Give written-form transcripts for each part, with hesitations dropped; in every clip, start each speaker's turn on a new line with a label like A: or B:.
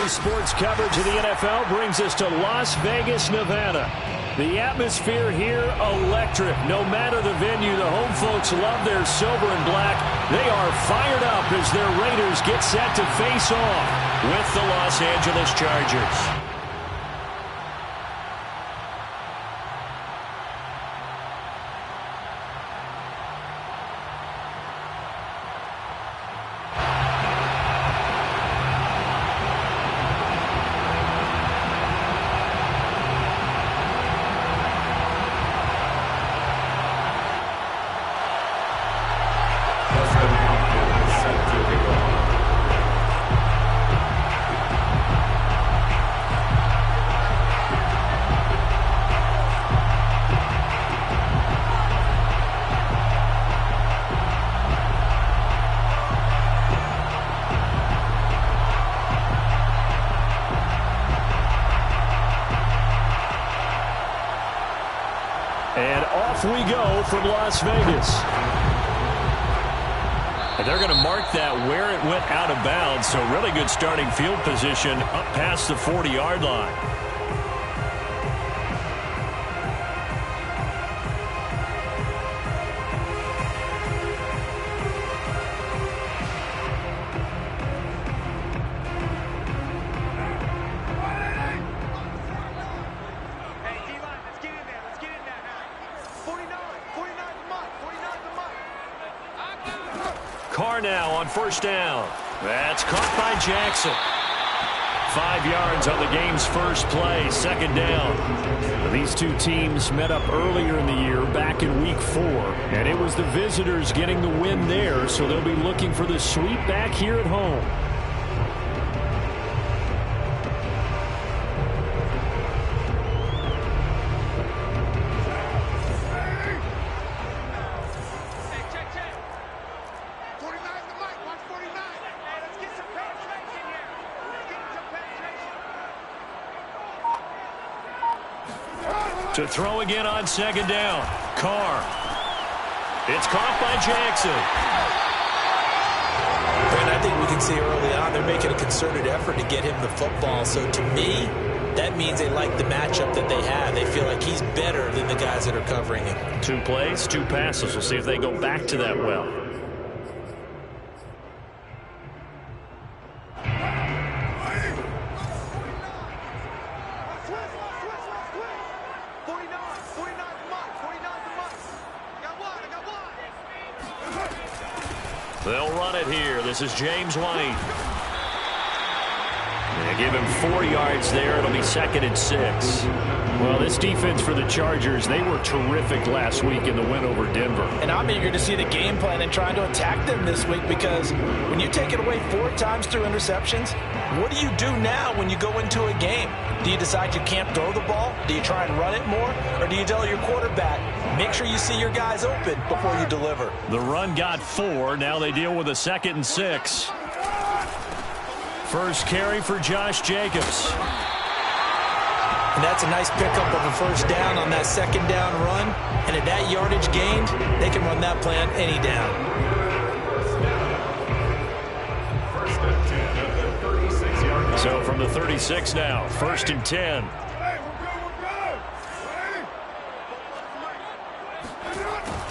A: Daily sports coverage of the NFL brings us to Las Vegas, Nevada. The atmosphere here, electric. No matter the venue, the home folks love their silver and black. They are fired up as their Raiders get set to face off with the Los Angeles Chargers. And off we go from Las Vegas. And they're going to mark that where it went out of bounds. So really good starting field position up past the 40-yard line. Carr now on first down. That's caught by Jackson. 5 yards on the game's first play, second down. These two teams met up earlier in the year, back in week 4, and it was the visitors getting the win there, so they'll be looking for the sweep back here at home. To throw again on second down. Carr. It's caught by Jackson.
B: And I think we can see early on they're making a concerted effort to get him the football. So to me, that means they like the matchup that they have. They feel like he's better than the guys that are covering him.
A: 2 plays, 2 passes. We'll see if they go back to that well. They'll run it here. This is James White. They give him 4 yards there. It'll be 2nd and 6. Well, this defense for the Chargers, they were terrific last week in the win over Denver.
C: And I'm eager to see the game plan and trying to attack them this week, because when you take it away 4 times through interceptions, what do you do now when you go into a game? Do you decide you can't throw the ball? Do you try and run it more? Or do you tell your quarterback, make sure you see your guys open before you deliver?
A: The run got 4. Now they deal with a 2nd and 6. First carry for Josh Jacobs.
B: And that's a nice pickup of a first down on that second down run. And at that yardage gained, they can run that play on any down.
A: So from the 36 now, 1st and 10.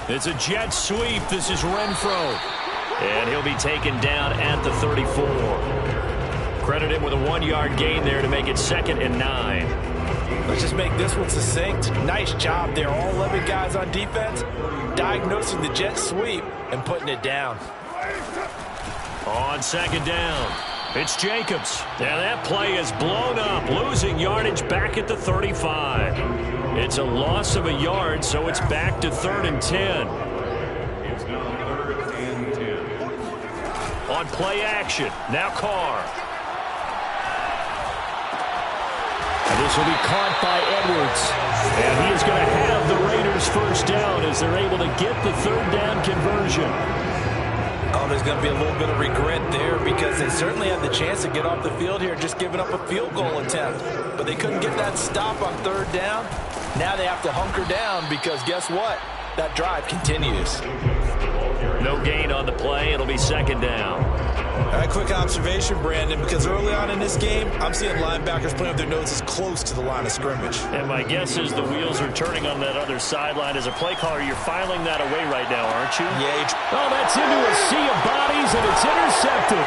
A: It's a jet sweep. This is Renfro. And he'll be taken down at the 34. Credit him with a 1-yard gain there to make it 2nd and 9.
C: Let's just make this one succinct. Nice job there. All 11 guys on defense diagnosing the jet sweep and putting it down.
A: On 2nd down, it's Jacobs. And that play is blown up, losing yardage back at the 35. It's a loss of a yard, so it's back to 3rd and 10.
D: It's now 3rd and 10.
A: On play action, now Carr. And this will be caught by Edwards. And he is going to have the Raiders first down as they're able to get the 3rd down conversion.
C: Oh, there's going to be a little bit of regret there, because they certainly had the chance to get off the field here, just giving up a field goal attempt. But they couldn't get that stop on 3rd down. Now they have to hunker down, because guess what? That drive continues.
A: No gain on the play. It'll be 2nd down.
B: All right, quick observation, Brandon, because early on in this game, I'm seeing linebackers playing with their noses close to the line of scrimmage.
A: And my guess is the wheels are turning on that other sideline. As a play caller, you're filing that away right now, aren't you?
B: Yeah.
A: Oh, that's into a sea of bodies, and it's intercepted.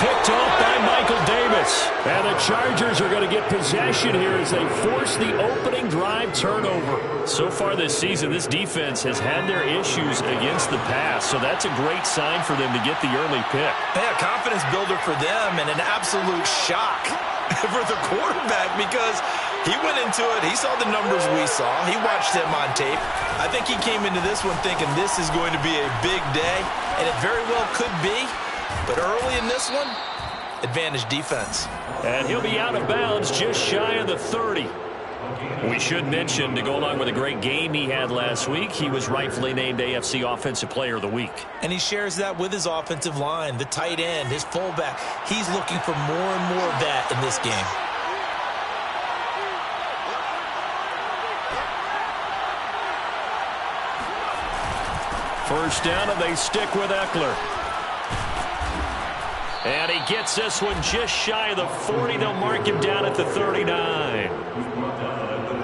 A: Picked off by Michael Davis. And the Chargers are going to get possession here as they force the opening drive turnover. So far this season, this defense has had their issues against the pass, so that's a great sign for them to get the early pick.
C: Yeah, confidence builder for them and an absolute shock for the quarterback because he went into it. He saw the numbers we saw. He watched them on tape. I think he came into this one thinking this is going to be a big day, and it very well could be. But early in this one, advantage defense.
A: And he'll be out of bounds just shy of the 30. We should mention, to go along with a great game he had last week, he was rightfully named AFC Offensive Player of the Week.
B: And he shares that with his offensive line, the tight end, his fullback. He's looking for more and more of that in this game.
A: First down, and they stick with Eckler. And he gets this one just shy of the 40. They'll mark him down at the 39.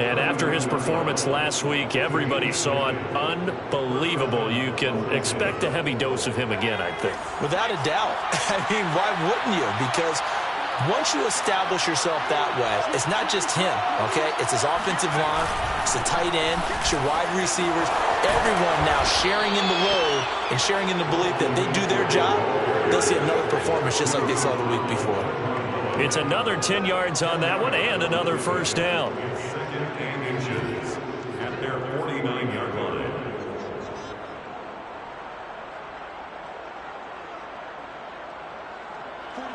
A: And after his performance last week, everybody saw it unbelievable. You can expect a heavy dose of him again, I think.
B: Without a doubt. I mean, why wouldn't you? Because once you establish yourself that way, it's not just him, okay? It's his offensive line, it's the tight end, it's your wide receivers, everyone now sharing in the load and sharing in the belief that they do their job, they'll see another performance just like they saw the week before.
A: It's another 10 yards on that one and another first down.
D: Second and inches at their 49-yard line.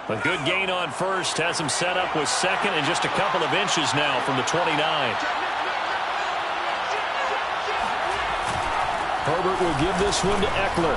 A: A good gain on first has him set up with second and just a couple of inches now from the 29. Herbert will give this one to Eckler.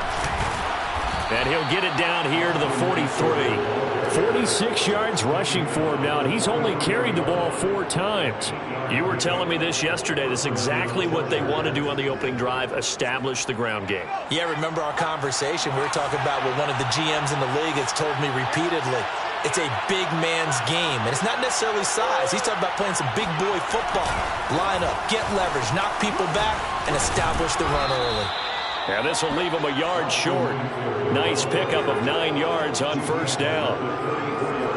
A: And he'll get it down here to the 43. 46 yards rushing for him now, and he's only carried the ball 4 times. You were telling me this yesterday. This is exactly what they want to do on the opening drive, establish the ground game.
B: Yeah, remember our conversation? We were talking about what one of the GMs in the league has told me repeatedly. It's a big man's game, and it's not necessarily size. He's talking about playing some big boy football. Line up, get leverage, knock people back, and establish the run early.
A: And this will leave him a yard short. Nice pickup of 9 yards on first down.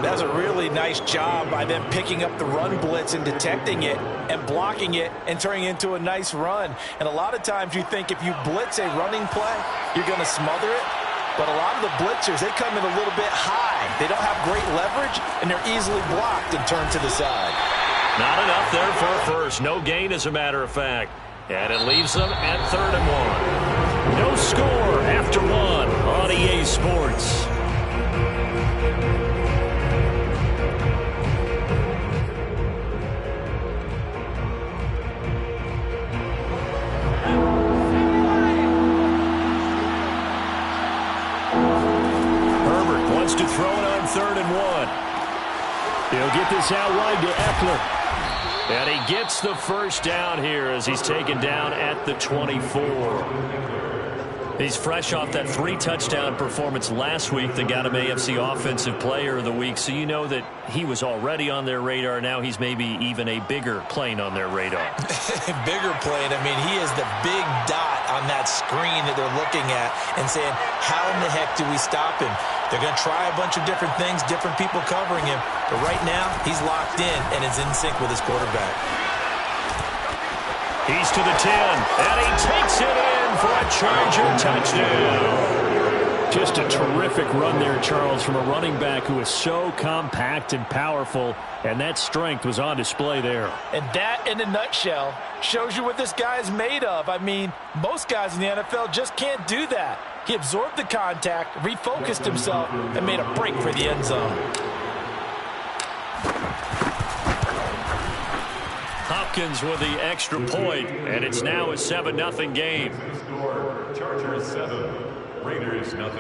C: That's a really nice job by them picking up the run blitz and detecting it and blocking it and turning it into a nice run. And a lot of times you think if you blitz a running play, you're going to smother it. But a lot of the blitzers, they come in a little bit high. They don't have great leverage, and they're easily blocked and turned to the side.
A: Not enough there for a first. No gain, as a matter of fact. And it leaves them at 3rd and 1. No score after 1 on EA Sports. Herbert wants to throw it on 3rd and 1. He'll get this out wide to Eckler. And he gets the first down here as he's taken down at the 24. He's fresh off that 3-touchdown performance last week that got him AFC Offensive Player of the Week, so you know that he was already on their radar. Now he's maybe even a bigger plane on their radar.
B: Bigger plane. I mean, he is the big dot on that screen that they're looking at and saying, how in the heck do we stop him? They're going to try a bunch of different things, different people covering him. But right now, he's locked in and is in sync with his quarterback.
A: He's to the 10, and he takes it in for a Charger touchdown. Just a terrific run there, Charles, from a running back who is so compact and powerful, and that strength was on display there.
C: And that, in a nutshell, shows you what this guy is made of. I mean, most guys in the NFL just can't do that. He absorbed the contact, refocused himself, and made a break for the end zone.
A: Hopkins with the extra point, and it's now a 7-0 game.
D: Score, Chargers 7, Raiders 0.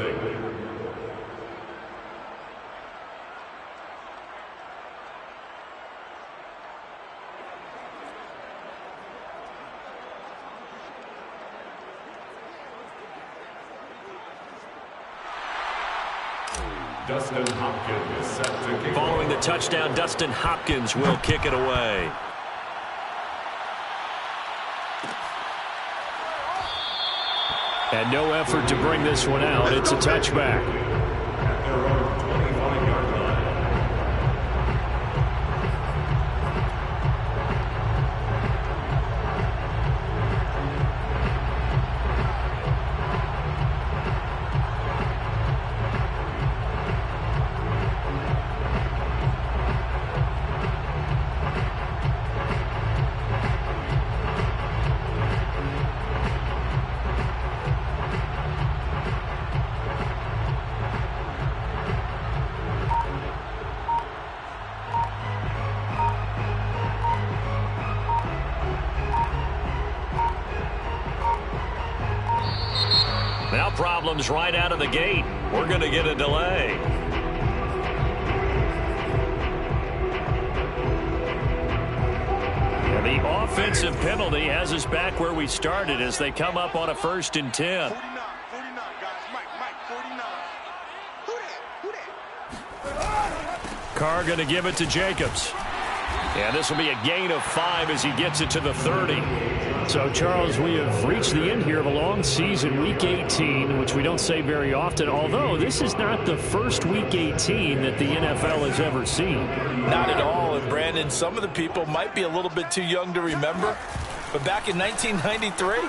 D: Dustin Hopkins set to kick.
A: Following the touchdown, Dustin Hopkins will kick it away. And no effort to bring this one out. It's a touchback.
D: At their own 25-yard line.
A: Now problems right out of the gate. We're going to get a delay. And the offensive penalty has us back where we started as they come up on a 1st and 10.
E: 49, guys. Mike, 49.
A: Carr going to give it to Jacobs. And this will be a gain of 5 as he gets it to the 30. So, Charles, we have reached the end here of a long season, Week 18, which we don't say very often, although this is not the first Week 18 that the NFL has ever seen.
C: Not at all. And, Brandon, some of the people might be a little bit too young to remember, but back in 1993,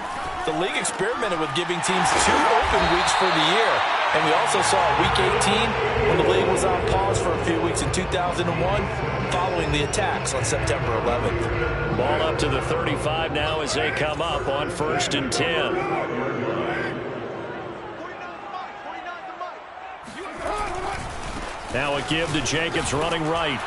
C: the league experimented with giving teams 2 open weeks for the year. And we also saw Week 18 when the league was on pause for a few weeks in 2001 following the attacks on September 11th.
A: Ball up to the 35 now as they come up on 1st and 10. Now a give to Jacobs running right.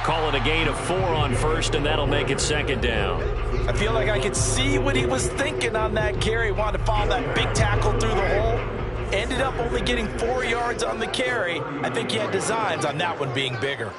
A: Call it a gain of 4 on 1st, and that'll make it 2nd down.
C: I feel like I could see what he was thinking on that carry. Wanted to follow that big tackle through the hole. Ended up only getting 4 yards on the carry. I think he had designs on that one being bigger.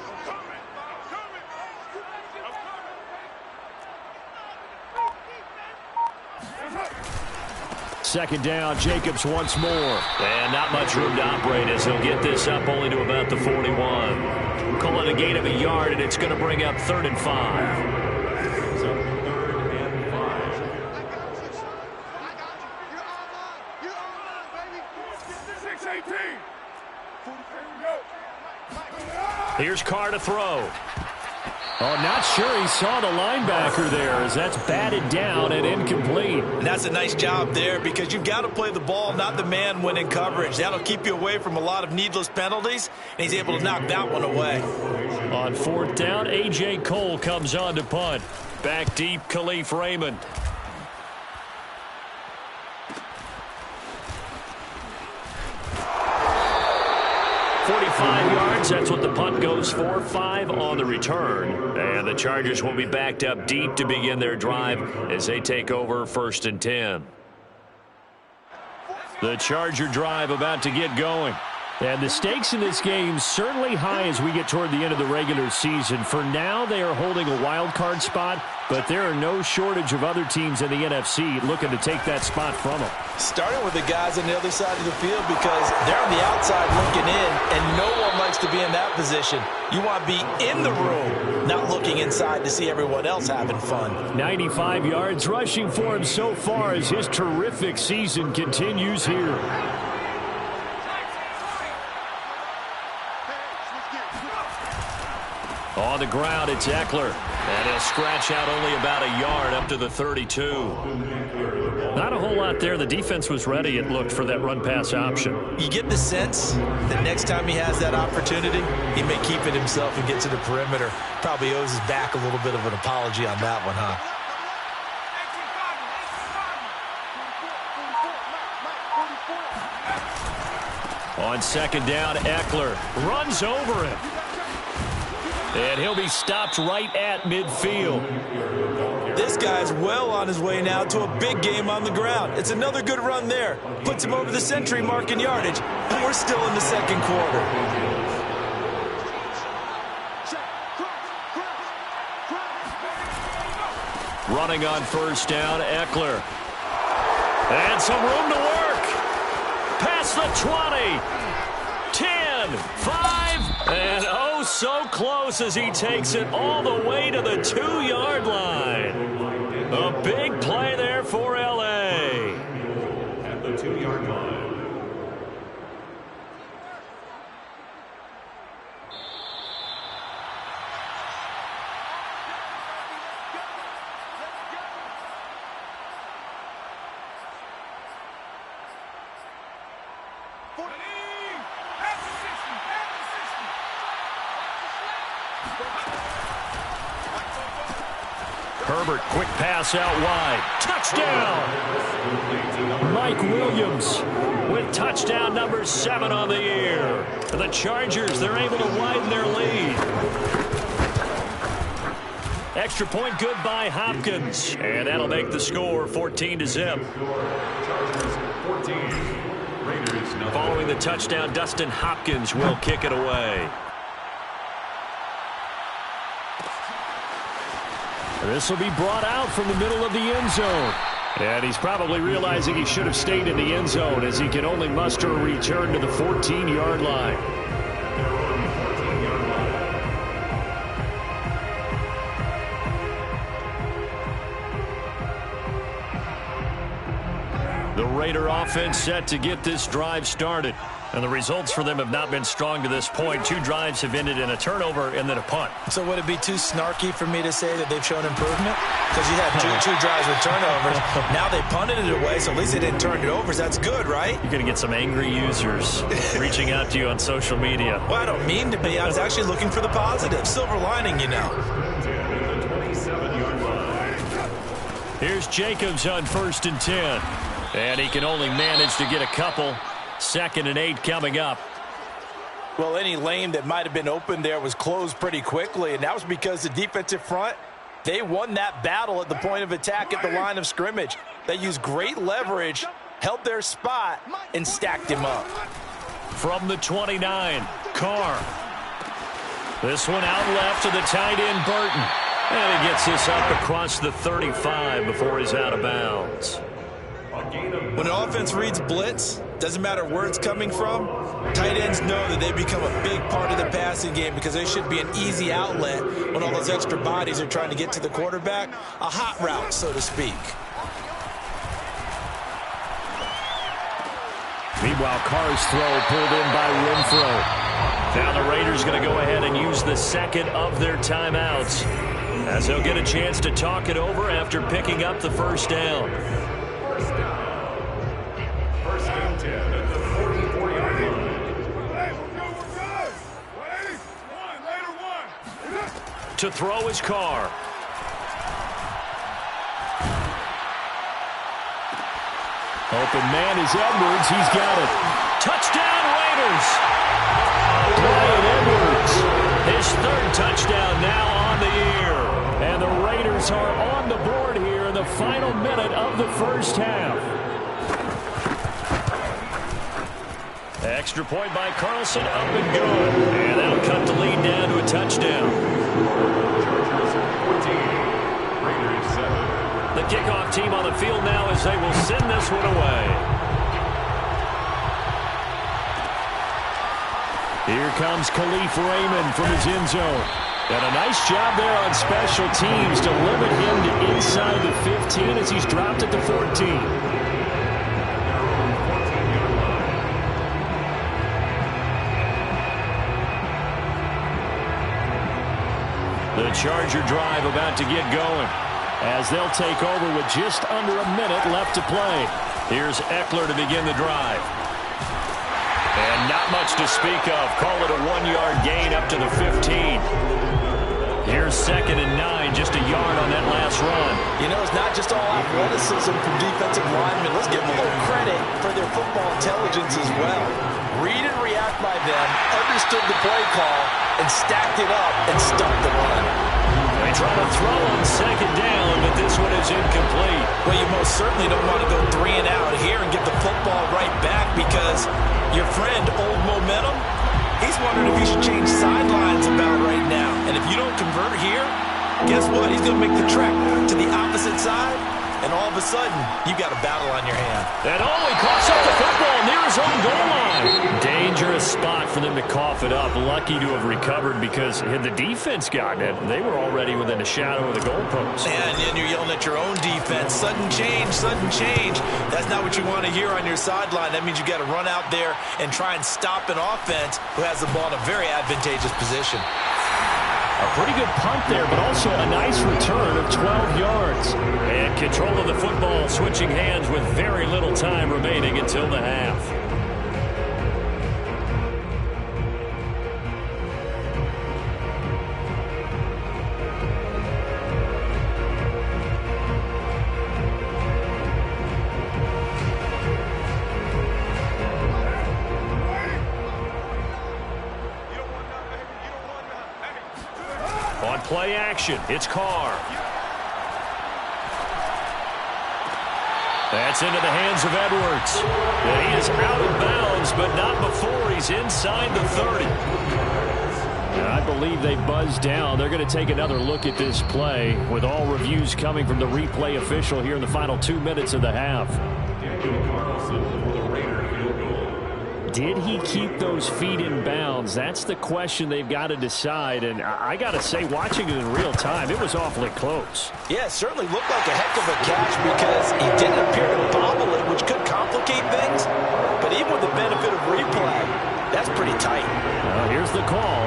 A: Second down, Jacobs once more. And not much room to operate as he'll get this up only to about the 41. Call it a gain of a yard, and it's going to bring up 3rd and 5. Here's Carr to throw. Oh, not sure he saw the linebacker there as that's batted down and incomplete.
C: And that's a nice job there because you've got to play the ball, not the man when in coverage. That'll keep you away from a lot of needless penalties, and he's able to knock that one away.
A: On 4th down, A.J. Cole comes on to punt. Back deep, Khalif Raymond. That's what the punt goes for. 5 on the return. And the Chargers will be backed up deep to begin their drive as they take over 1st and 10. The Charger drive about to get going. And the stakes in this game certainly high as we get toward the end of the regular season. For now, they are holding a wild card spot, but there are no shortage of other teams in the NFC looking to take that spot from them.
C: Starting with the guys on the other side of the field because they're on the outside looking in, and no one likes to be in that position. You want to be in the room, not looking inside to see everyone else having fun.
A: 95 yards rushing for him so far as his terrific season continues here. On the ground, it's Eckler. And he'll scratch out only about a yard up to the 32. Not a whole lot there. The defense was ready, it looked, for that run-pass option.
C: You get the sense that next time he has that opportunity, he may keep it himself and get to the perimeter. Probably owes his back a little bit of an apology on that one, huh?
A: On 2nd down, Eckler runs over him. And he'll be stopped right at midfield.
C: This guy's well on his way now to a big game on the ground. It's another good run there. Puts him over the century mark in yardage. And we're still in the 2nd quarter.
A: Running on 1st down, Eckler. And some room to work. Pass across the 20. 10, 5, and oh so close as he takes it all the way to the 2-yard line. A big play there for L.A.
D: At the 2-yard line.
A: Herbert, quick pass out wide. Touchdown! Mike Williams with touchdown number 7 on the year. The Chargers, they're able to widen their lead. Extra point good by Hopkins. And that'll make the score 14-0. Following the touchdown, Dustin Hopkins will kick it away. This will be brought out from the middle of the end zone. And he's probably realizing he should have stayed in the end zone as he can only muster a return to the 14-yard line. The Raider offense set to get this drive started. And the results for them have not been strong to this point. 2 drives have ended in a turnover and then a punt.
C: So would it be too snarky for me to say that they've shown improvement? Because you had two drives with turnovers. Now they punted it away, so at least they didn't turn it over. So that's good, right?
A: You're going to get some angry users reaching out to you on social media.
C: Well, I don't mean to be. I was actually looking for the positive. Silver lining, you know.
A: Here's Jacobs on 1st and 10. And he can only manage to get a couple. 2nd and 8 coming up.
C: Well, any lane that might have been open there was closed pretty quickly, and that was because the defensive front, they won that battle at the point of attack at the line of scrimmage. They used great leverage, held their spot, and stacked him up.
A: From the 29, Carr. This one out left to the tight end, Burton. And he gets this up across the 35 before he's out of bounds.
C: When an offense reads blitz, doesn't matter where it's coming from, tight ends know that they become a big part of the passing game because they should be an easy outlet when all those extra bodies are trying to get to the quarterback. A hot route, so to speak.
A: Meanwhile, Carr's throw pulled in by Renfro. Now the Raiders going to go ahead and use the 2nd of their timeouts as they'll get a chance to talk it over after picking up the 1st down. To throw his Carr. Open man is Edwards. He's got it. Touchdown, Raiders. Bryan Edwards. His 3rd touchdown now on the year. And the Raiders are on the board here in the final minute of the 1st half. Extra point by Carlson, up and good. And that'll cut the lead down to a touchdown. The kickoff team on the field now as they will send this one away. Here comes Khalif Raymond from his end zone. And a nice job there on special teams to limit him to inside the 15 as he's dropped at the 14. The Charger drive about to get going as they'll take over with just under a minute left to play. Here's Eckler to begin the drive. And not much to speak of. Call it a 1-yard gain up to the 15. Here's 2nd and 9, just a yard on that last run.
C: You know, it's not just all athleticism from defensive linemen. Let's give them a little credit for their football intelligence as well. Read and react by them, understood the play call, and stacked it up and stuffed the run.
A: They try to throw on 2nd down, but this one is incomplete.
C: Well, you most certainly don't want to go 3 and out here and get the football right back because your friend, Old Momentum, he's wondering if he should change sidelines about right now. And if you don't convert here, guess what? He's going to make the trek to the opposite side
B: and all of a sudden, you got a battle on your hand.
A: And he coughs up the football near his own goal line. Dangerous spot for them to cough it up. Lucky to have recovered because had the defense gotten it, they were already within a shadow of the goalpost.
B: And then you're yelling at your own defense. Sudden change, sudden change. That's not what you want to hear on your sideline. That means you got to run out there and try and stop an offense who has the ball in a very advantageous position.
A: A pretty good punt there, but also a nice return of 12 yards. And control of the football, switching hands with very little time remaining until the half. On play action, it's Carr. That's into the hands of Edwards. And he is out of bounds, but not before he's inside the 30. And I believe they buzzed down. They're going to take another look at this play with all reviews coming from the replay official here in the final 2 minutes of the half. Did he keep those feet in bounds? That's the question they've got to decide. And I got to say, watching it in real time, it was awfully close.
B: Yeah, it certainly looked like a heck of a catch because he didn't appear to bobble it, which could complicate things. But even with the benefit of replay, that's pretty tight.
A: Here's the call.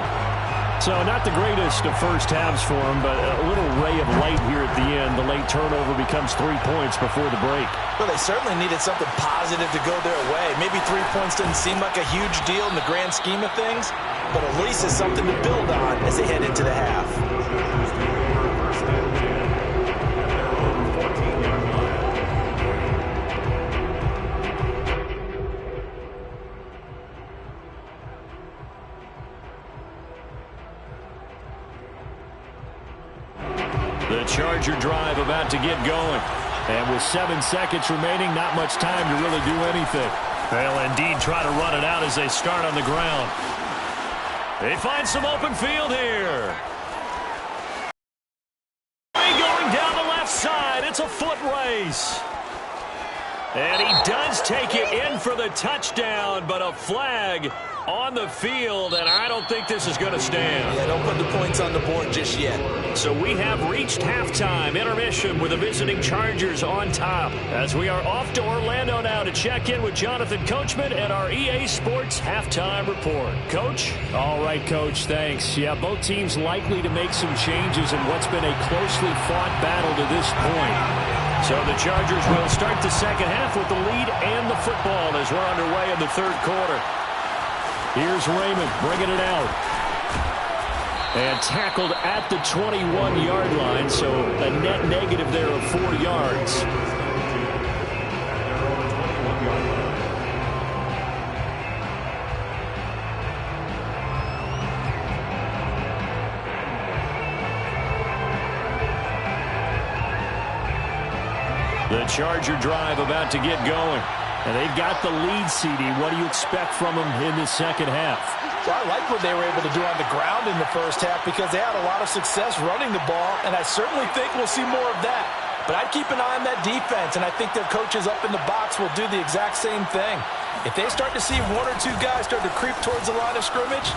A: So not the greatest of first halves for him, but a little ray of light here at the end. The late turnover becomes 3 points before the break.
B: Well, they certainly needed something positive to go their way. Maybe 3 points doesn't seem like a huge deal in the grand scheme of things, but at least it's something to build on as they head into the half.
A: The Charger drive about to get going. And with 7 seconds remaining, not much time to really do anything. They'll indeed try to run it out as they start on the ground. They find some open field here. Going down the left side. It's a foot race. And he does take it in for the touchdown, but a flag on the field, and I don't think this is going to stand.
B: Yeah, don't put the points on the board just yet.
A: So we have reached halftime, intermission with the visiting Chargers on top. As we are off to Orlando now to check in with Jonathan Coachman and our EA Sports halftime report. Coach? All right, Coach, thanks. Yeah, both teams likely to make some changes in what's been a closely fought battle to this point. So the Chargers will start the second half with the lead and the football as we're underway in the third quarter. Here's Raymond bringing it out. And tackled at the 21-yard line, so a net negative there of 4 yards. The Charger drive about to get going. And they've got the lead, CD. What do you expect from them in the second half?
C: Well, I like what they were able to do on the ground in the first half because they had a lot of success running the ball, and I certainly think we'll see more of that. But I'd keep an eye on that defense, and I think their coaches up in the box will do the exact same thing. If they start to see 1 or 2 guys start to creep towards the line of scrimmage,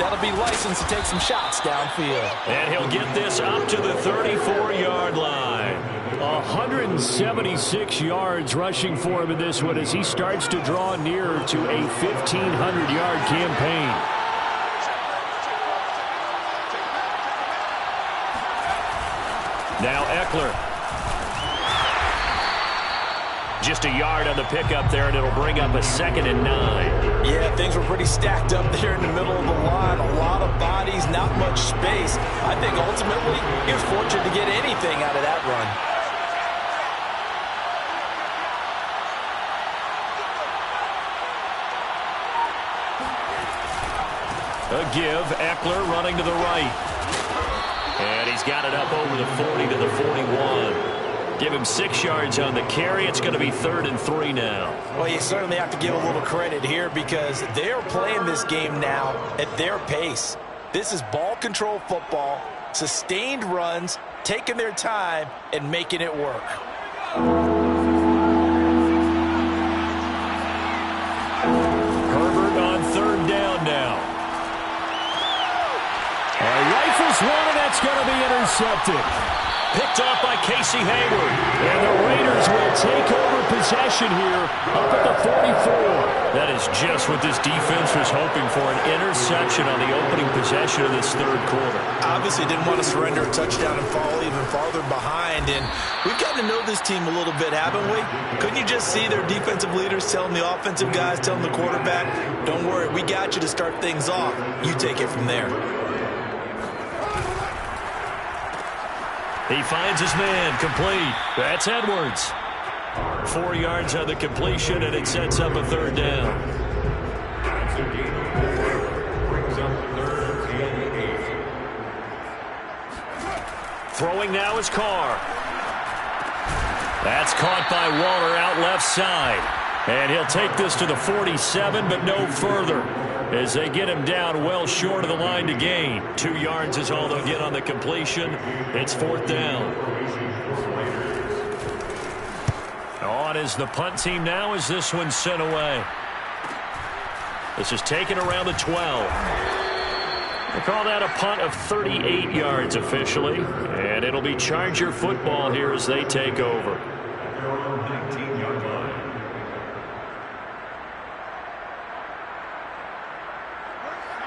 C: that'll be licensed to take some shots downfield.
A: And he'll get this up to the 34-yard line. 176 yards rushing for him in this one as he starts to draw nearer to a 1,500-yard campaign. Now Eckler. Just a yard on the pickup there, and it'll bring up a 2nd and 9.
C: Yeah, things were pretty stacked up there in the middle of the line. A lot of bodies, not much space. I think ultimately he was fortunate to get anything out of that run.
A: A give, Eckler running to the right. And he's got it up over the 40 to the 41. Give him 6 yards on the carry. It's going to be 3rd and 3 now.
C: Well, you certainly have to give a little credit here because they're playing this game now at their pace. This is ball control football, sustained runs, taking their time, and making it work.
A: Herbert on third down now. Rifles one, and that's going to be intercepted. Picked off by Casey Hayward. And the Raiders will take over possession here up at the 44. That is just what this defense was hoping for, an interception on the opening possession of this third quarter.
C: Obviously didn't want to surrender a touchdown and fall even farther behind. And we've gotten to know this team a little bit, haven't we? Couldn't you just see their defensive leaders telling the offensive guys, telling the quarterback, don't worry, we got you to start things off. You take it from there.
A: He finds his man, complete. That's Edwards. 4 yards on the completion, and it sets up a third down.
D: That's a gain of 4. Brings up 3rd and 8.
A: Throwing now is Carr. That's caught by Waller out left side. And he'll take this to the 47, but no further, as they get him down well short of the line to gain. 2 yards is all they'll get on the completion. It's 4th down. On is the punt team now as this one's sent away. This is taken around the 12. They call that a punt of 38 yards officially. And it'll be Charger football here as they take over.
D: They're on 19-yard line.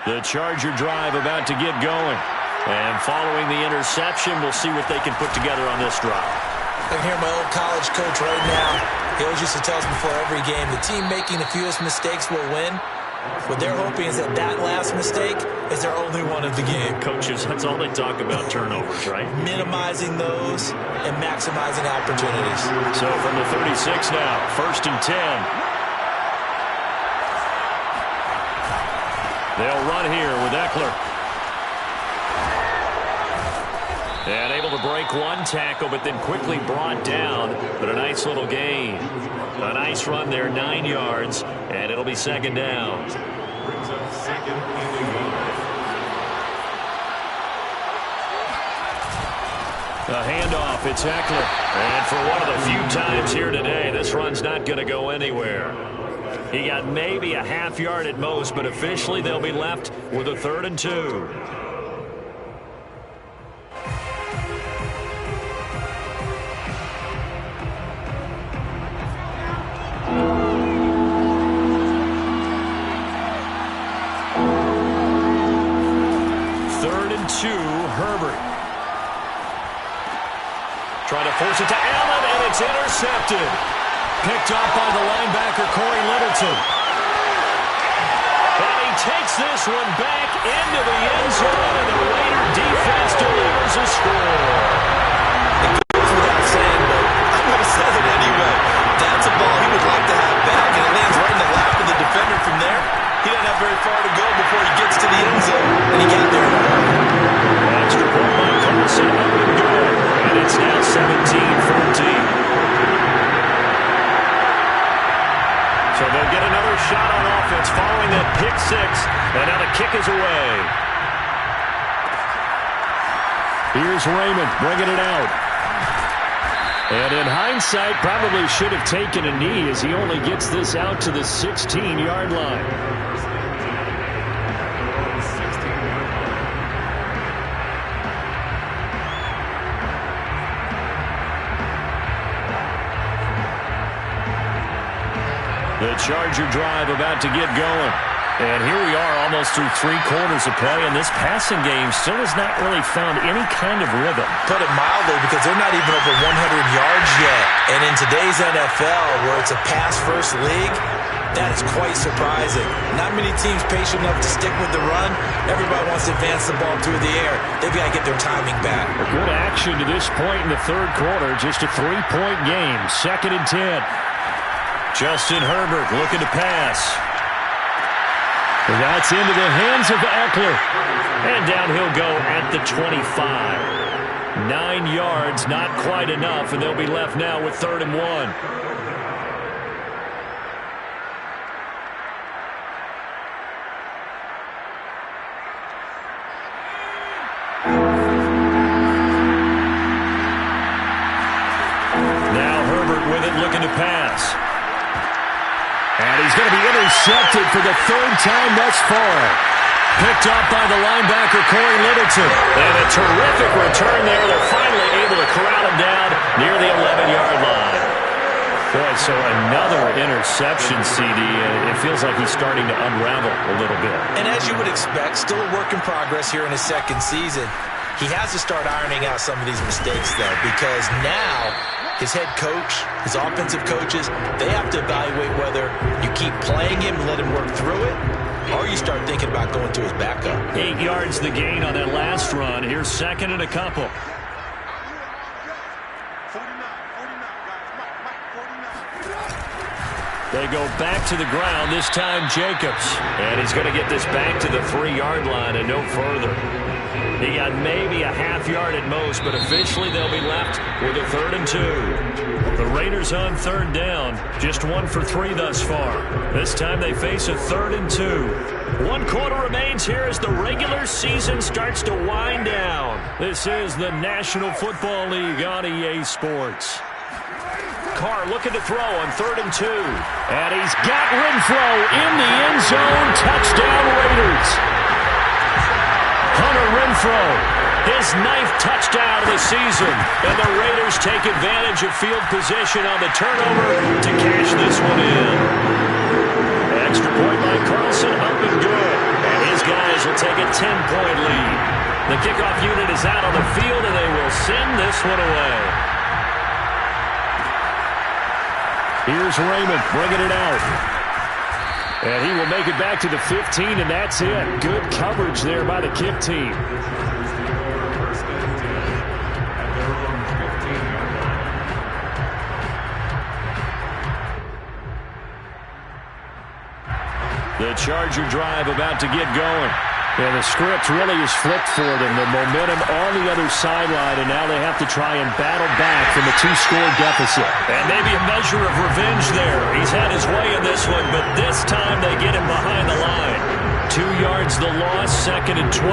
A: The Charger drive about to get going. And following the interception, we'll see what they can put together on this drive.
B: I can hear my old college coach right now. He always used to tell us before every game, the team making the fewest mistakes will win. What they're hoping is that that last mistake is their only one of the game.
A: Coaches, that's all they talk about, turnovers, right?
B: Minimizing those and maximizing opportunities.
A: So from the 36 now, 1st and 10. They'll run here with Eckler. And able to break one tackle, but then quickly brought down. But a nice little gain. A nice run there, 9 yards. And it'll be 2nd down.
D: Brings up 2nd and 8.
A: A handoff, it's Eckler. And for one of the few times here today, this run's not going to go anywhere. He got maybe a half yard at most, but officially they'll be left with a 3rd and 2. Herbert. Trying to force it to Allen, and it's intercepted. Picked off by the linebacker, Corey Littleton. And he takes this one back into the end zone, and the Raider defense delivers a score.
B: It goes without saying, but I'm going to say it anyway. That's a ball he would like to have back, and it lands right in the lap of the defender from there. He doesn't have very far to go before he gets to the end zone, and he got there in a hurry.
A: Extra point by Carson, up and good. And it's now 17-14. So they'll get another shot on offense following that pick six. And now the kick is away. Here's Raymond bringing it out. And in hindsight, probably should have taken a knee as he only gets this out to the 16-yard line. The Charger drive about to get going. And here we are almost through 3 quarters of play, and this passing game still has not really found any kind of rhythm.
B: Put it mildly, because they're not even over 100 yards yet. And in today's NFL, where it's a pass-first league, that is quite surprising. Not many teams patient enough to stick with the run. Everybody wants to advance the ball through the air. They've got to get their timing back.
A: A good action to this point in the third quarter. Just a 3-point game. 2nd and 10. Justin Herbert looking to pass. That's into the hands of Eckler. And down he'll go at the 25. 9 yards, not quite enough, and they'll be left now with 3rd and 1. Now Herbert it, looking to pass. And he's going to be intercepted for the third time thus far. Picked up by the linebacker, Corey Littleton. And a terrific return there. They're finally able to corral him down near the 11-yard line. Boy, so another interception, CD. It feels like he's starting to unravel a little bit.
C: And as you would expect, still a work in progress here in his second season. He has to start ironing out some of these mistakes, though, because now his head coach, his offensive coaches, they have to evaluate whether you keep playing him and let him work through it, or you start thinking about going to his backup.
A: 8 yards the gain on that last run. Here's second and a couple.
E: 49, guys. Mike, 49.
A: They go back to the ground, this time Jacobs. And he's going to get this back to the 3-yard line and no further. He got maybe a half yard at most, but eventually they'll be left with a 3rd and 2. The Raiders on 3rd down, just 1 for 3 thus far. This time they face a 3rd and 2. 1 quarter remains here as the regular season starts to wind down. This is the National Football League on EA Sports. Carr looking to throw on 3rd and 2. And he's got Renfro in the end zone. Touchdown Raiders. Hunter Renfro, his 9th touchdown of the season. And the Raiders take advantage of field position on the turnover to cash this one in. Extra point by Carlson, up and good. And his guys will take a 10-point lead. The kickoff unit is out on the field, and they will send this one away. Here's Raymond bringing it out. And he will make it back to the 15, and that's it. Good coverage there by the kick team. The Charger drive about to get going. And the script really is flipped for them. The momentum on the other sideline, and now they have to try and battle back from a 2-score deficit. And maybe a measure of revenge there. He's had his way in this one, but this time they get him behind the line. 2 yards the loss, 2nd and 12.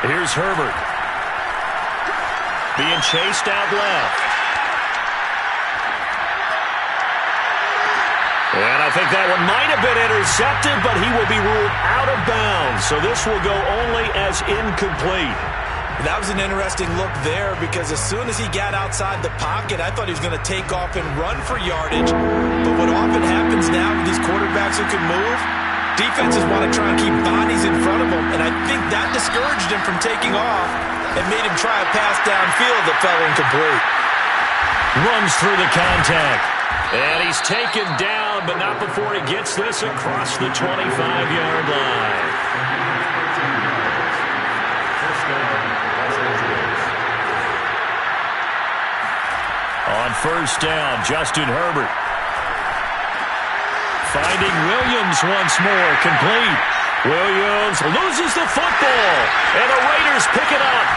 A: Here's Herbert. Being chased out left. And I think that one might have been intercepted, but he will be ruled out of bounds. So this will go only as incomplete.
C: That was an interesting look there because as soon as he got outside the pocket, I thought he was going to take off and run for yardage. But what often happens now with these quarterbacks who can move, defenses want to try and keep bodies in front of them, and I think that discouraged him from taking off and made him try a pass downfield that fell incomplete.
A: Runs through the contact, and he's taken down, but not before he gets this across the 25-yard line. On 1st down, Justin Herbert. Finding Williams once more, complete. Williams loses the football, and the Raiders pick it up.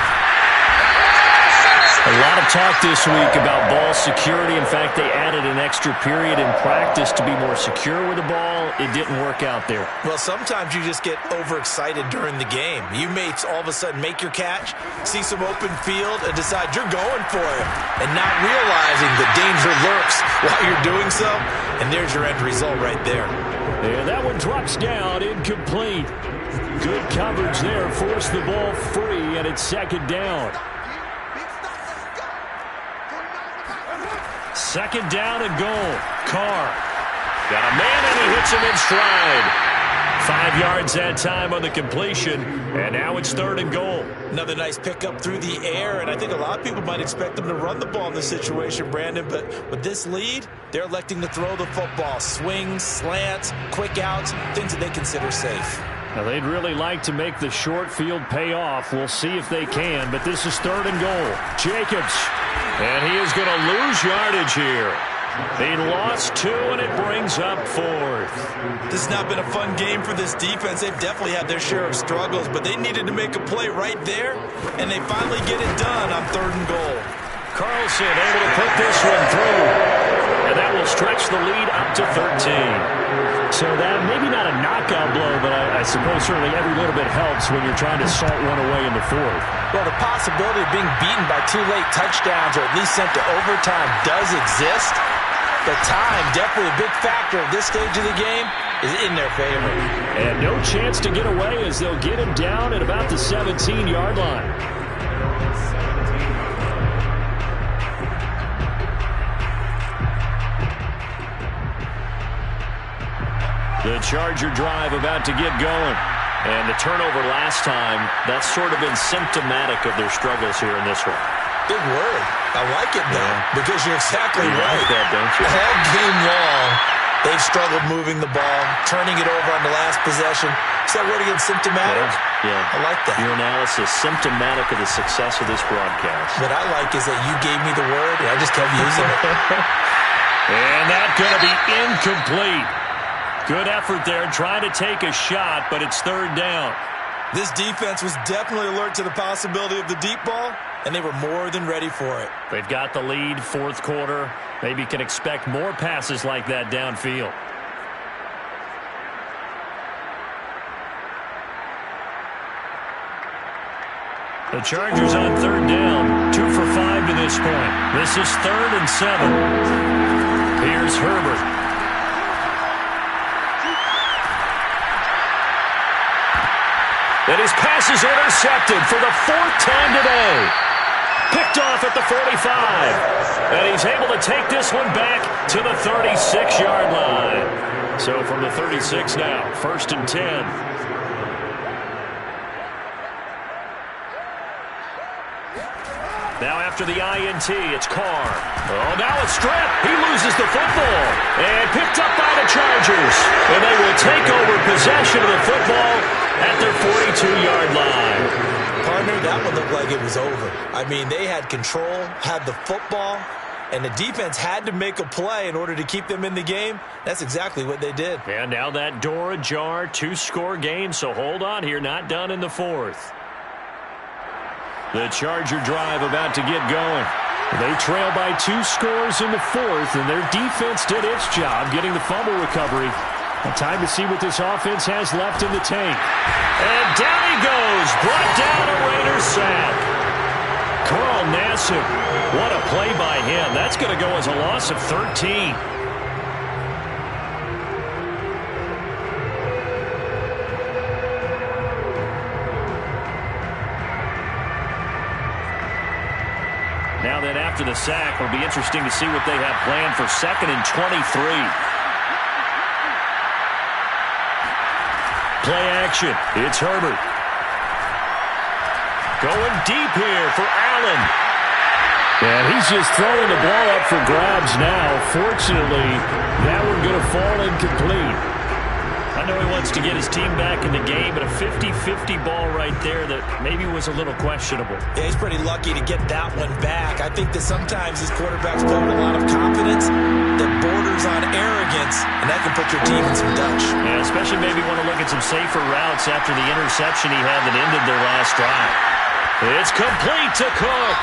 A: A lot of talk this week about ball security. In fact, they added an extra period in practice to be more secure with the ball. It didn't work out there.
C: Well, sometimes you just get overexcited during the game. You may all of a sudden make your catch, see some open field, and decide you're going for it, and not realizing the danger lurks while you're doing so, and there's your end result right there.
A: And that one drops down, incomplete. Good coverage there, forced the ball free, and it's 2nd down. 2nd down and goal. Carr got a man, and he hits him in stride. 5 yards that time on the completion, and now it's 3rd and goal.
C: Another nice pickup through the air, and I think a lot of people might expect them to run the ball in this situation, Brandon, but with this lead, they're electing to throw the football. Swings, slants, quick outs, things that they consider safe.
A: Now, they'd really like to make the short field pay off. We'll see if they can, but this is 3rd and goal. Jacobs, and he is going to lose yardage here. They lost 2, and it brings up 4th.
C: This has not been a fun game for this defense. They've definitely had their share of struggles, but they needed to make a play right there, and they finally get it done on 3rd and goal.
A: Carlson able to put this one through. And that will stretch the lead up to 13. So that maybe not a knockout blow, but I suppose certainly every little bit helps when you're trying to salt one away in the fourth.
C: Well, the possibility of being beaten by 2 late touchdowns or at least sent to overtime does exist. The time, definitely a big factor at this stage of the game, is in their favor.
A: And no chance to get away as they'll get him down at about the 17-yard line. The Charger drive about to get going. And the turnover last time, that's sort of been symptomatic of their struggles here in this one.
B: Big word. I like it, though, because you're exactly
A: You
B: right.
A: like that, don't you?
B: All game long, they've struggled moving the ball, turning it over on the last possession. Is that word again, symptomatic?
A: Yeah.
B: I like that.
A: Your analysis, symptomatic of the success of this broadcast.
B: What I like is that you gave me the word, and I just kept using it.
A: And that's going to be incomplete. Good effort there, trying to take a shot, but it's third down.
B: This defense was definitely alert to the possibility of the deep ball, and they were more than ready for it.
A: They've got the lead, fourth quarter. Maybe can expect more passes like that downfield. The Chargers on third down, 2 for 5 to this point. This is 3rd and 7. Here's Herbert. And his pass is intercepted for the 4th time today. Picked off at the 45. And he's able to take this one back to the 36-yard line. So from the 36 now, 1st and 10. Now after the INT, it's Carr. Oh, now it's stripped. He loses the football. And picked up by the Chargers. And they will take over possession of the football at their 42-yard line.
B: Partner, that one looked like it was over. I mean, they had control, had the football, and the defense had to make a play in order to keep them in the game. That's exactly what they did.
A: And now that door ajar, 2-score game, so hold on here, not done in the 4th. The Charger drive about to get going. They trail by 2 scores in the 4th, and their defense did its job getting the fumble recovery. Time to see what this offense has left in the tank. And down he goes, brought down a Raiders sack. Carl Nassib, what a play by him. That's going to go as a loss of 13. Now then, after the sack, it'll be interesting to see what they have planned for 2nd and 23. Play action. It's Herbert. Going deep here for Allen. And he's just throwing the ball up for grabs now. Fortunately, that one going to fall incomplete. I know he wants to get his team back in the game, but a 50-50 ball right there that maybe was a little questionable.
B: Yeah, he's pretty lucky to get that one back. I think that sometimes these quarterbacks play with a lot of confidence that borders on arrogance, and that can put your team in some Dutch.
A: Yeah, especially maybe want to look at some safer routes after the interception he had that ended their last drive. It's complete to Cook.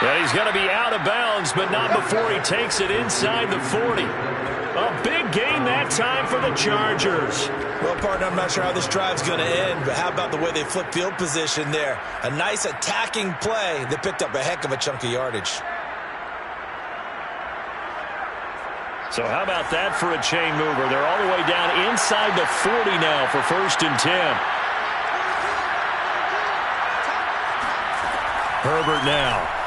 A: And he's going to be out of bounds, but not before he takes it inside the 40. A big gain that time for the Chargers.
B: Well, partner, I'm not sure how this drive's going to end, but how about the way they flip field position there? A nice attacking play that picked up a heck of a chunk of yardage.
A: So how about that for a chain mover? They're all the way down inside the 40 now for 1st and 10. Herbert now.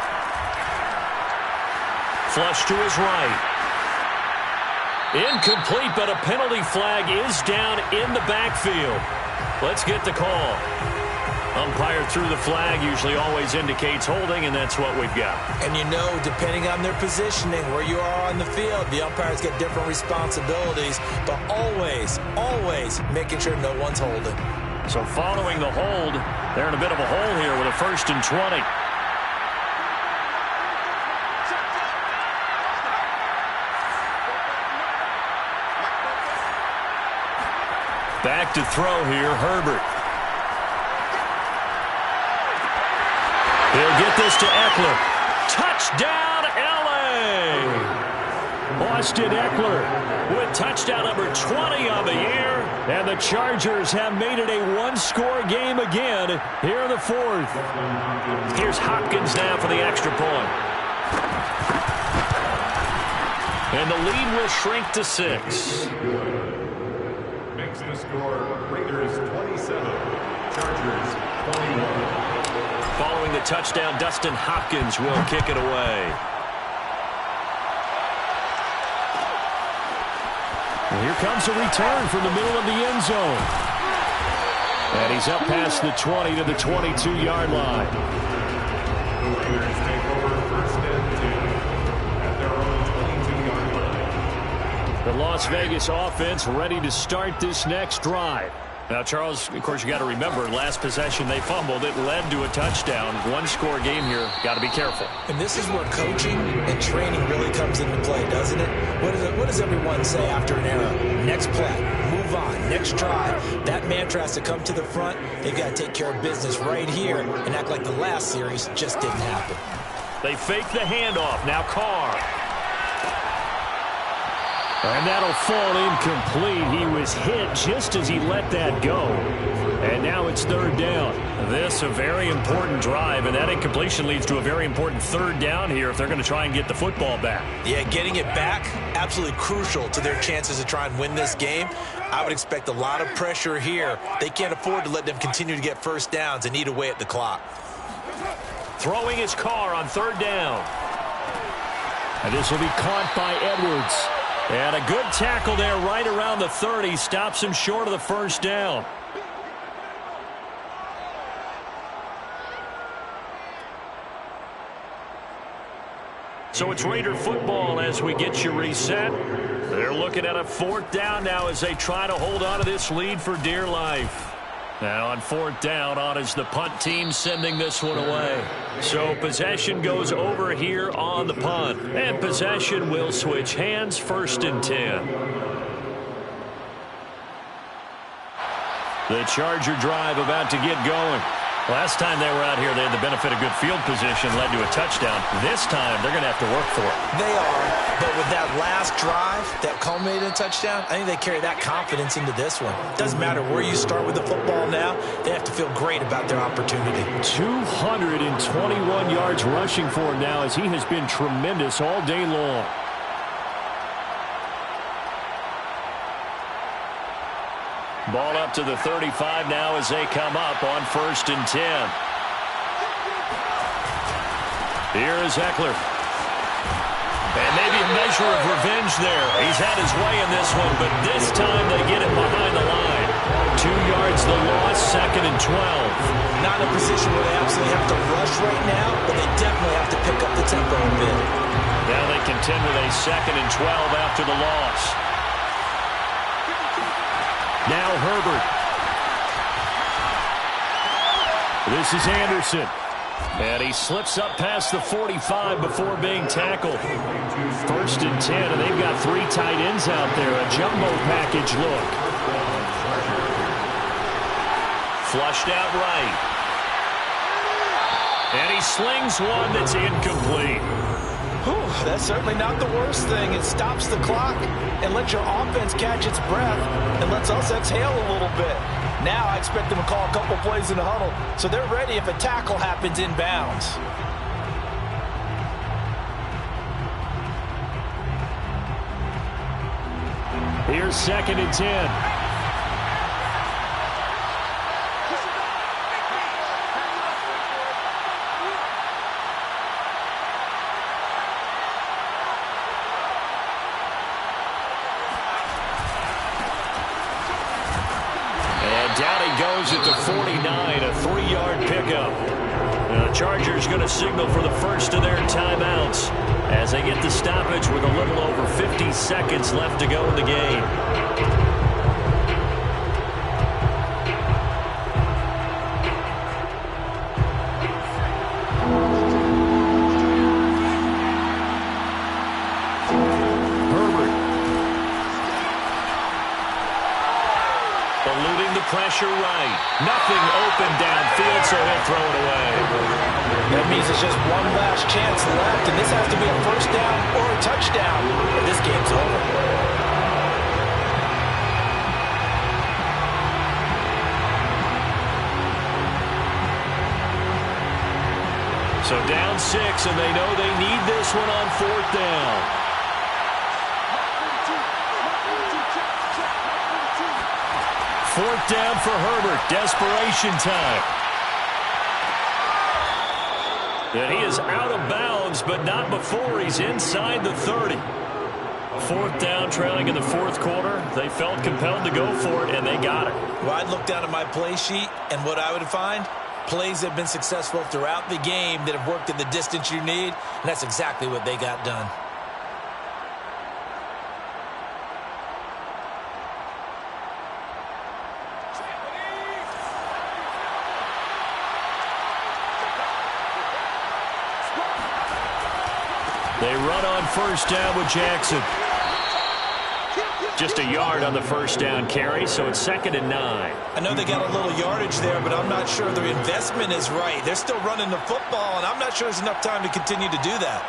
A: Flush to his right. Incomplete, but a penalty flag is down in the backfield. Let's get the call. Umpire threw the flag, usually always indicates holding, and that's what we've got.
B: And you know, depending on their positioning, where you are on the field, the umpires get different responsibilities, but always, always making sure no one's holding.
A: So following the hold, they're in a bit of a hole here with a 1st and 20. Back to throw here, Herbert. He'll get this to Eckler. Touchdown, L.A. Austin Eckler with touchdown number 20 on the year. And the Chargers have made it a one-score game again here in the fourth. Here's Hopkins now for the extra point. And the lead will shrink to 6.
D: Makes the score Raiders 27, Chargers 21.
A: Following the touchdown, Dustin Hopkins will kick it away. And here comes a return from the middle of the end zone. And he's up past the 20 to the 22-yard line.
D: The Raiders take over first and 10 at their own 22-yard line.
A: The Las Vegas offense ready to start this next drive. Now, Charles, of course, you got to remember, last possession they fumbled. It led to a touchdown. One-score game here. Got to be careful.
B: And this is where coaching and training really comes into play, doesn't it? What does everyone say after an error? Next play, move on, next drive. That mantra has to come to the front. They've got to take care of business right here and act like the last series just didn't happen.
A: They fake the handoff. Now Carr. And that'll fall incomplete. He was hit just as he let that go. And now it's third down. This a very important drive, and that incompletion leads to a very important third down here if they're going to try and get the football back.
B: Yeah, getting it back, absolutely crucial to their chances to try and win this game. I would expect a lot of pressure here. They can't afford to let them continue to get first downs and eat away at the clock.
A: Throwing his Carr on third down. And this will be caught by Edwards. And a good tackle there right around the 30. Stops him short of the first down. So it's Raider football as we get you reset. They're looking at a fourth down now as they try to hold on to this lead for dear life. Now on fourth down, on is the punt team sending this one away. So possession goes over here on the punt. And possession will switch hands, first and 10. The Charger drive about to get going. Last time they were out here, they had the benefit of good field position, led to a touchdown. This time, they're going to have to work for it.
B: They are, but with that last drive that culminated in a touchdown, I think they carry that confidence into this one. Doesn't matter where you start with the football now, they have to feel great about their opportunity.
A: 221 yards rushing for him now as he has been tremendous all day long. Ball up to the 35 now as they come up on first and 10. Here is Eckler. And maybe a measure of revenge there. He's had his way in this one, but this time they get it behind the line. 2 yards the loss, second and 12.
B: Not in a position where they absolutely have to rush right now, but they definitely have to pick up the tempo a bit.
A: Now they contend with a second and 12 after the loss. Now Herbert. This is Anderson. And he slips up past the 45 before being tackled. First and 10, and they've got 3 tight ends out there. A jumbo package look. Flushed out right. And he slings one that's incomplete.
C: Whew, that's certainly not the worst thing. It stops the clock and lets your offense catch its breath and lets us exhale a little bit. Now I expect them to call a couple plays in the huddle, so they're ready if a tackle happens inbounds.
A: Here's second and 10. Goes at the 49, a 3-yard pickup. The Chargers going to signal for the first of their timeouts as they get the stoppage with a little over 50 seconds left to go in the game.
C: Pressure right. Nothing open downfield, so he'll throw it away. It means it's just one last chance left, and this has to be a first down or a touchdown, or this game's over.
A: So down 6, and they know they need this one on 4th down. Fourth down for Herbert. Desperation time. And he is out of bounds, but not before he's inside the 30. 4th down, trailing in the 4th quarter. They felt compelled to go for it, and they got it.
B: Well, I'd look down at my play sheet, and what I would find, plays that have been successful throughout the game that have worked in the distance you need, and that's exactly what they got done.
A: They run on first down with Jackson. Just a yard on the first down carry, so it's 2nd and 9.
B: I know they got a little yardage there, but I'm not sure their investment is right. They're still running the football, and I'm not sure there's enough time to continue to do that.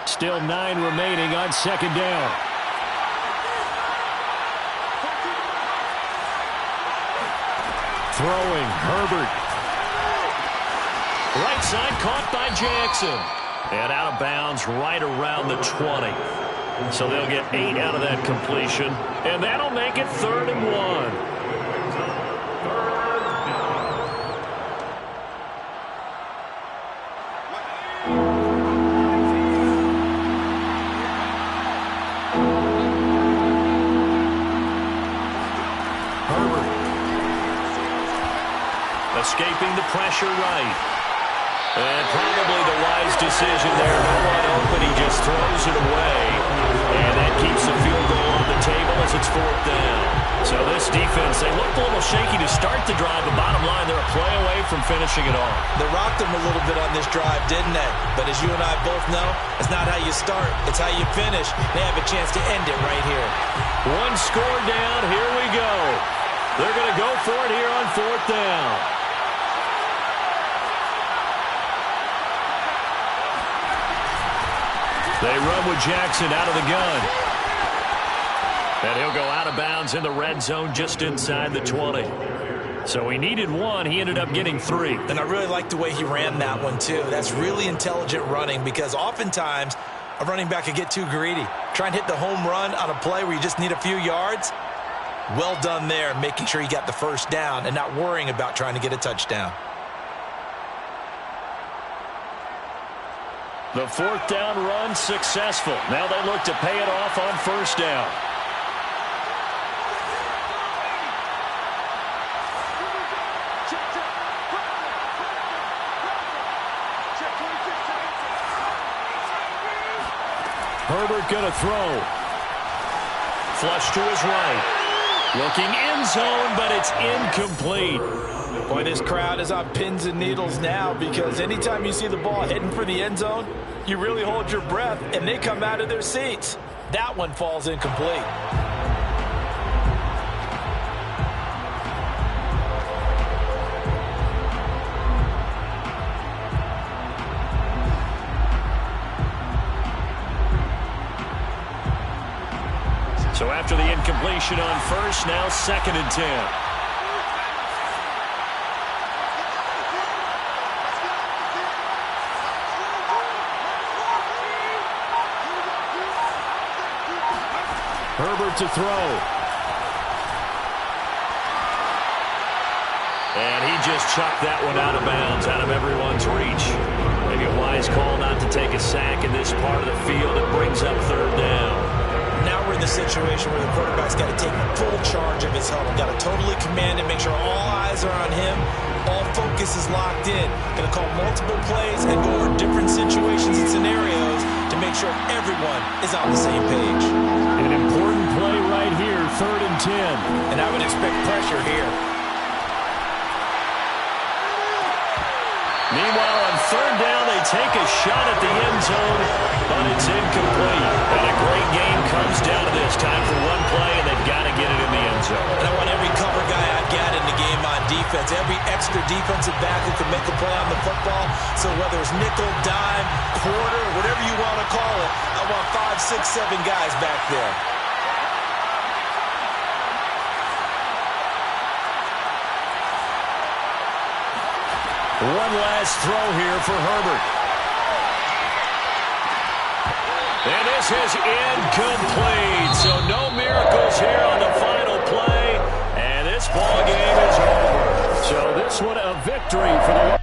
A: Still 9 remaining on 2nd down. Throwing, Herbert. Right side caught by Jackson. And out of bounds right around the 20. So they'll get 8 out of that completion. And that'll make it 3rd and 1. Escaping the pressure right. And probably the wise decision there. No one open. He just throws it away. And that keeps the field goal on the table as it's 4th down. So this defense, they looked a little shaky to start the drive, but bottom line, they're a play away from finishing it off.
B: They rocked them a little bit on this drive, didn't they? But as you and I both know, it's not how you start. It's how you finish. They have a chance to end it right here.
A: One score down. Here we go. They're going to go for it here on 4th down. They run with Jackson out of the gun. And he'll go out of bounds in the red zone just inside the 20. So he needed 1. He ended up getting 3.
B: And I really like the way he ran that one, too. That's really intelligent running because oftentimes a running back could get too greedy. Try and hit the home run on a play where you just need a few yards. Well done there, making sure he got the first down and not worrying about trying to get a touchdown.
A: The 4th down run successful. Now they look to pay it off on first down. Herbert gonna throw. Flush to his right. Looking end zone, but it's incomplete.
C: Boy, this crowd is on pins and needles now because anytime you see the ball heading for the end zone, you really hold your breath, and they come out of their seats. That one falls incomplete.
A: So after the incompletion on first, now 2nd and 10. Herbert to throw. And he just chucked that one out of bounds, out of everyone's reach. Maybe a wise call not to take a sack in this part of the field. It brings up 3rd down.
B: Now we're in the situation where the quarterback's got to take full charge of his huddle. Got to totally command it, make sure all eyes are on him. All focus is locked in. Going to call multiple plays and go over different situations and scenarios to make sure everyone is on the same page.
A: An important play right here, 3rd and 10.
C: And I would expect pressure here.
A: Meanwhile, on 3rd down, they take a shot at the end zone, but it's incomplete. And a great game comes down to this. Time for one play,
B: So whether it's nickel, dime, quarter, whatever you want to call it, I want 5, 6, 7 guys back there.
A: One last throw here for Herbert. And this is incomplete. So no miracles here on the final play. And this ball game is over. So this one a victory for the